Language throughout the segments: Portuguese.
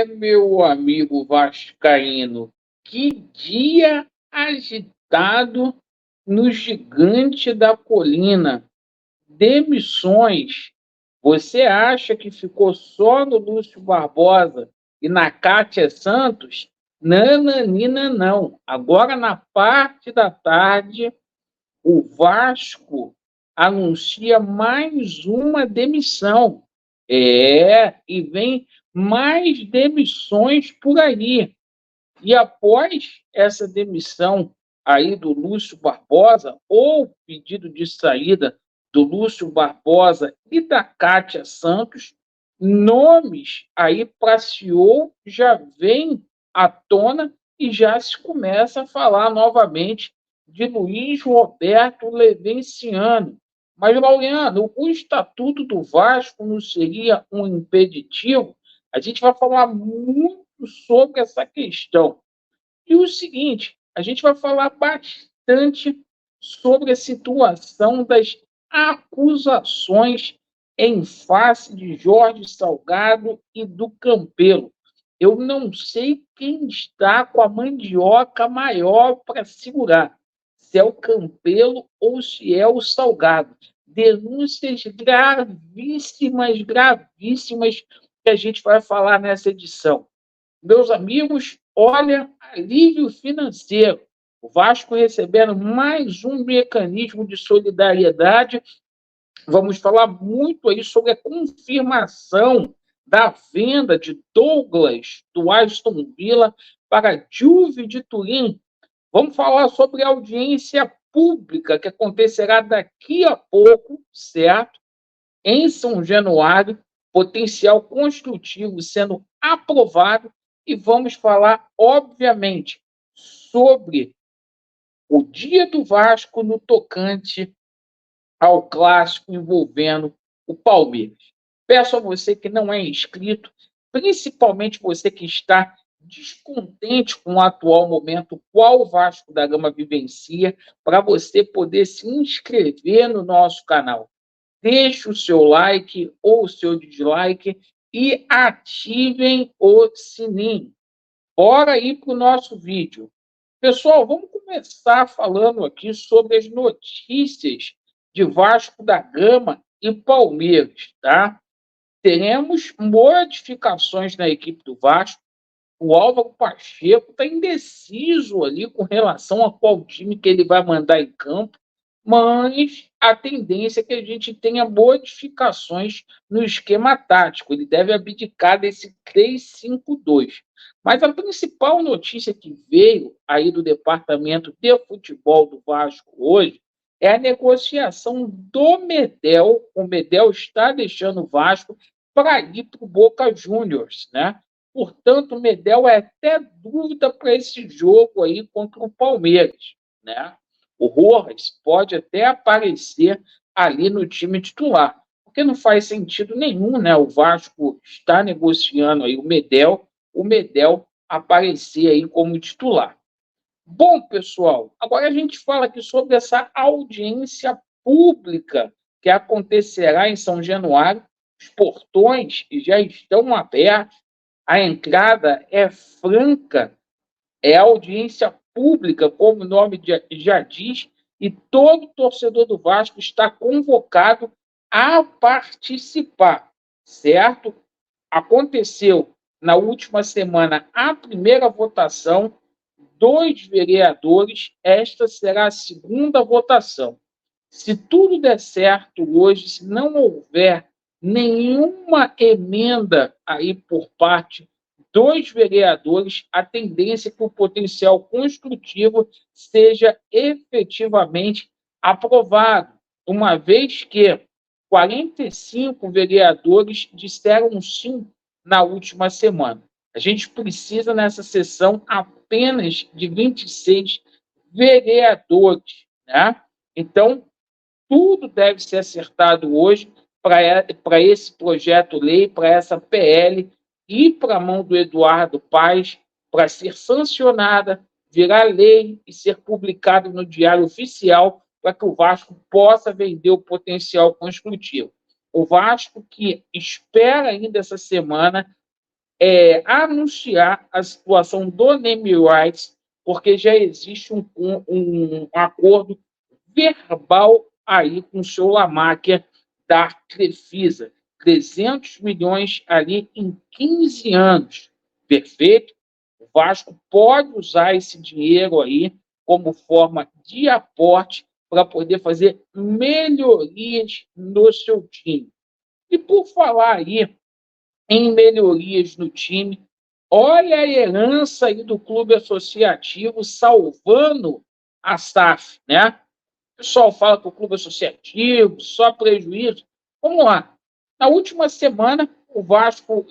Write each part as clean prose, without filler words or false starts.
Meu amigo vascaíno, que dia agitado no Gigante da Colina. Demissões. Você acha que ficou só no Lúcio Barbosa e na Cátia Santos? Nananina, não. Agora, na parte da tarde, o Vasco anuncia mais uma demissão. E vem mais demissões por aí. E após essa demissão aí do Lúcio Barbosa, ou pedido de saída do Lúcio Barbosa e da Cátia Santos, nomes aí para CEO já vêm à tona e já se começa a falar novamente de Luiz Roberto Levenciano. Mas, Laureano, o Estatuto do Vasco não seria um impeditivo? A gente vai falar muito sobre essa questão. E o seguinte, a gente vai falar bastante sobre a situação das acusações em face de Jorge Salgado e do Campelo. Eu não sei quem está com a mandioca maior para segurar, se é o Campelo ou se é o Salgado. Denúncias gravíssimas, gravíssimas, que a gente vai falar nessa edição. Meus amigos, olha, alívio financeiro. O Vasco recebendo mais um mecanismo de solidariedade. Vamos falar muito aí sobre a confirmação da venda de Douglas do Aston Villa para Juve de Turim. Vamos falar sobre a audiência pública que acontecerá daqui a pouco, certo? Em São Januário, potencial construtivo sendo aprovado, e vamos falar, obviamente, sobre o dia do Vasco no tocante ao clássico envolvendo o Palmeiras. Peço a você que não é inscrito, principalmente você que está descontente com o atual momento, qual o Vasco da Gama vivencia, para você poder se inscrever no nosso canal. Deixe o seu like ou o seu dislike e ativem o sininho. Bora ir para o nosso vídeo. Pessoal, vamos começar falando aqui sobre as notícias de Vasco da Gama e Palmeiras, tá? Teremos modificações na equipe do Vasco. O Álvaro Pacheco está indeciso ali com relação a qual time que ele vai mandar em campo, mas a tendência é que a gente tenha modificações no esquema tático. Ele deve abdicar desse 3-5-2. Mas a principal notícia que veio aí do departamento de futebol do Vasco hoje é a negociação do Medel. O Medel está deixando o Vasco para ir para o Boca Juniors, né? Portanto, o Medel é até dúvida para esse jogo aí contra o Palmeiras, né? O Rojas pode até aparecer ali no time titular, porque não faz sentido nenhum, né? O Vasco está negociando aí o Medel aparecer aí como titular. Bom, pessoal, agora a gente fala aqui sobre essa audiência pública que acontecerá em São Januário. Os portões já estão abertos, a entrada é franca, é audiência pública, como o nome já diz, e todo torcedor do Vasco está convocado a participar, certo? Aconteceu na última semana a primeira votação, 2 vereadores, esta será a segunda votação. Se tudo der certo hoje, se não houver nenhuma emenda aí por parte dos vereadores, a tendência é que o potencial construtivo seja efetivamente aprovado, uma vez que 45 vereadores disseram sim na última semana. A gente precisa, nessa sessão, apenas de 26 vereadores, né? Então, tudo deve ser acertado hoje para esse projeto-lei, para essa PL, ir para a mão do Eduardo Paes, para ser sancionada, virar lei e ser publicado no Diário Oficial, para que o Vasco possa vender o potencial construtivo. O Vasco que espera ainda essa semana anunciar a situação do name rights, porque já existe um acordo verbal aí com o seu Lamáquia da Crefisa. 300 milhões ali em 15 anos. Perfeito? O Vasco pode usar esse dinheiro aí como forma de aporte para poder fazer melhorias no seu time. E por falar aí em melhorias no time, olha a herança aí do clube associativo salvando a SAF, né? O pessoal fala que o clube associativo só prejuízo. Vamos lá. Na última semana, o Vasco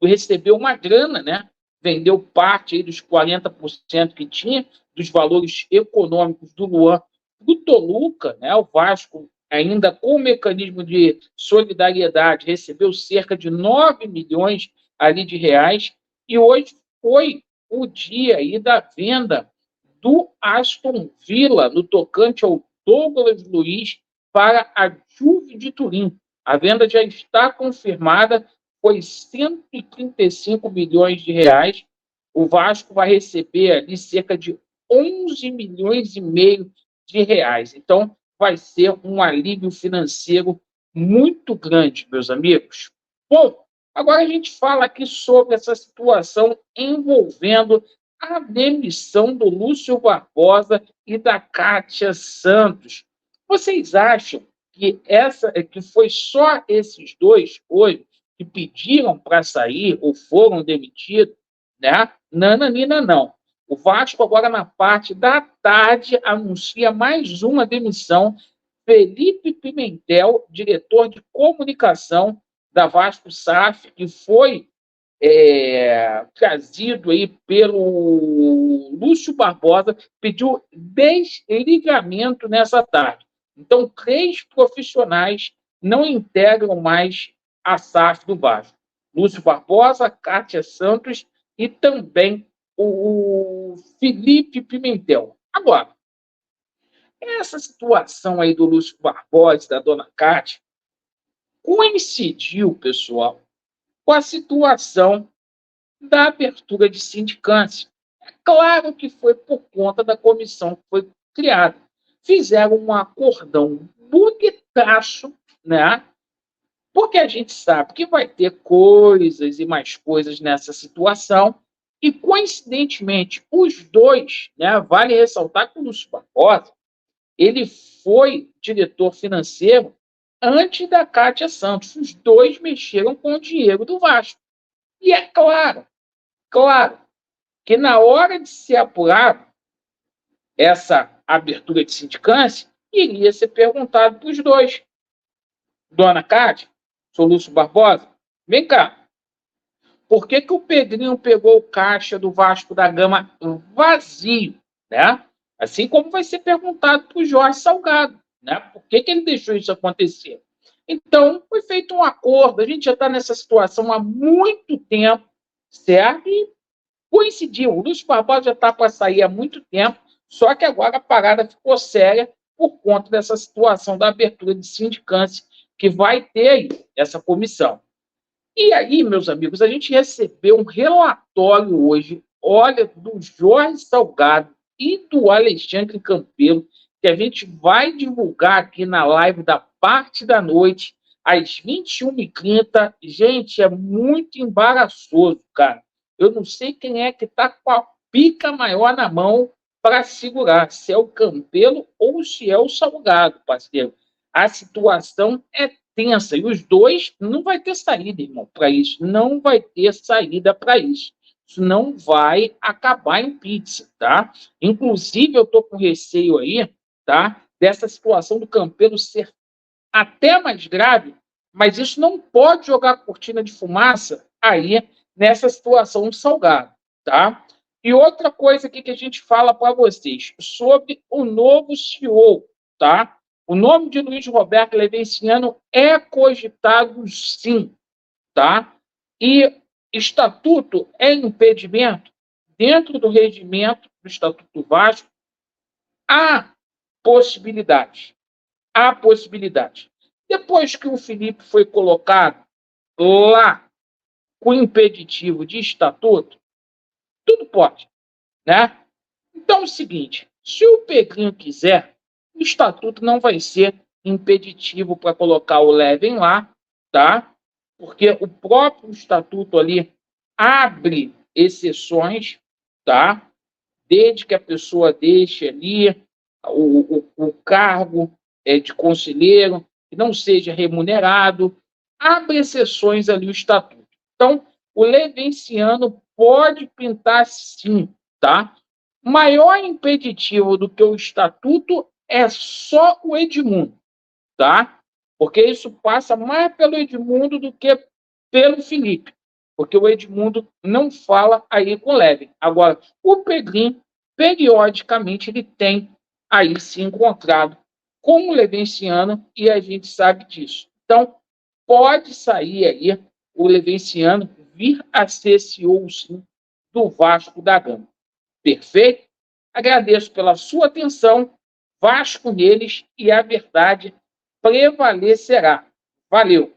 recebeu uma grana, né? Vendeu parte aí dos 40% que tinha, dos valores econômicos do Luan do Toluca, né? O Vasco, ainda com o mecanismo de solidariedade, recebeu cerca de 9 milhões ali de reais, e hoje foi o dia aí da venda do Aston Villa, no tocante ao Douglas Luiz, para a Juve de Turim. A venda já está confirmada, foi 135 milhões de reais. O Vasco vai receber ali cerca de 11 milhões e meio de reais. Então, vai ser um alívio financeiro muito grande, meus amigos. Bom, agora a gente fala aqui sobre essa situação envolvendo a demissão do Lúcio Barbosa e da Kátia Santos. Vocês acham que foi só esses dois hoje que pediram para sair ou foram demitidos? Né? Nananina, não. O Vasco, agora na parte da tarde, anuncia mais uma demissão. Felipe Pimentel, diretor de comunicação da Vasco SAF, que foi trazido aí pelo Lúcio Barbosa, pediu desligamento nessa tarde. Então, 3 profissionais não integram mais a SAF do Vasco. Lúcio Barbosa, Kátia Santos e também o Felipe Pimentel. Agora, essa situação aí do Lúcio Barbosa e da dona Kátia coincidiu, pessoal, com a situação da abertura de sindicância. É claro que foi por conta da comissão que foi criada. Fizeram um acordão bonitaço, né? Porque a gente sabe que vai ter coisas e mais coisas nessa situação, e coincidentemente, os dois, né? Vale ressaltar que o Lúcio Barbosa, ele foi diretor financeiro antes da Kátia Santos. Os dois mexeram com o dinheiro do Vasco. E é claro, que na hora de ser apurado essa abertura de sindicância, iria ser perguntado para os dois. Dona Cátia, sou Lúcio Barbosa, vem cá, por que o Pedrinho pegou o caixa do Vasco da Gama vazio, né? Assim como vai ser perguntado para o Jorge Salgado, né? Por que ele deixou isso acontecer? Então, foi feito um acordo, a gente já está nessa situação há muito tempo, certo? E coincidiu, o Lúcio Barbosa já está para sair há muito tempo, só que agora a parada ficou séria por conta dessa situação da abertura de sindicância que vai ter aí essa comissão. E aí, meus amigos, a gente recebeu um relatório hoje, olha, do Jorge Salgado e do Alexandre Campelo, que a gente vai divulgar aqui na live da parte da noite, às 21h30. Gente, é muito embaraçoso, cara. Eu não sei quem é que está com a pica maior na mão para segurar, se é o Campelo ou se é o Salgado, parceiro. A situação é tensa. E os dois não vai ter saída, irmão, para isso. Não vai ter saída para isso. Isso não vai acabar em pizza, tá? Inclusive, eu estou com receio aí, tá? Dessa situação do Campelo ser até mais grave, mas isso não pode jogar cortina de fumaça aí nessa situação do Salgado, tá? E outra coisa aqui que a gente fala para vocês sobre o novo CEO, tá? O nome de Luiz Roberto Levenciano é cogitado, sim, tá? E estatuto é impedimento? Dentro do regimento do Estatuto do Vasco, há possibilidade. Há possibilidade. Depois que o Felipe foi colocado lá com impeditivo de estatuto, tudo pode, né? Então é o seguinte, se o Pedrinho quiser, o estatuto não vai ser impeditivo para colocar o Levin lá, tá? Porque o próprio estatuto ali abre exceções, tá? Desde que a pessoa deixe ali o cargo de conselheiro, que não seja remunerado, abre exceções ali o estatuto. Então, o levenciano pode pintar sim, tá? Maior impeditivo do que o estatuto é só o Edmundo, tá? Porque isso passa mais pelo Edmundo do que pelo Felipe, porque o Edmundo não fala aí com o Levin. Agora, o Pedrinho, periodicamente, ele tem aí se encontrado com o Levenciano e a gente sabe disso. Então, pode sair aí o Levenciano vir a ser CEO, sim, do Vasco da Gama. Perfeito? Agradeço pela sua atenção. Vasco neles e a verdade prevalecerá. Valeu!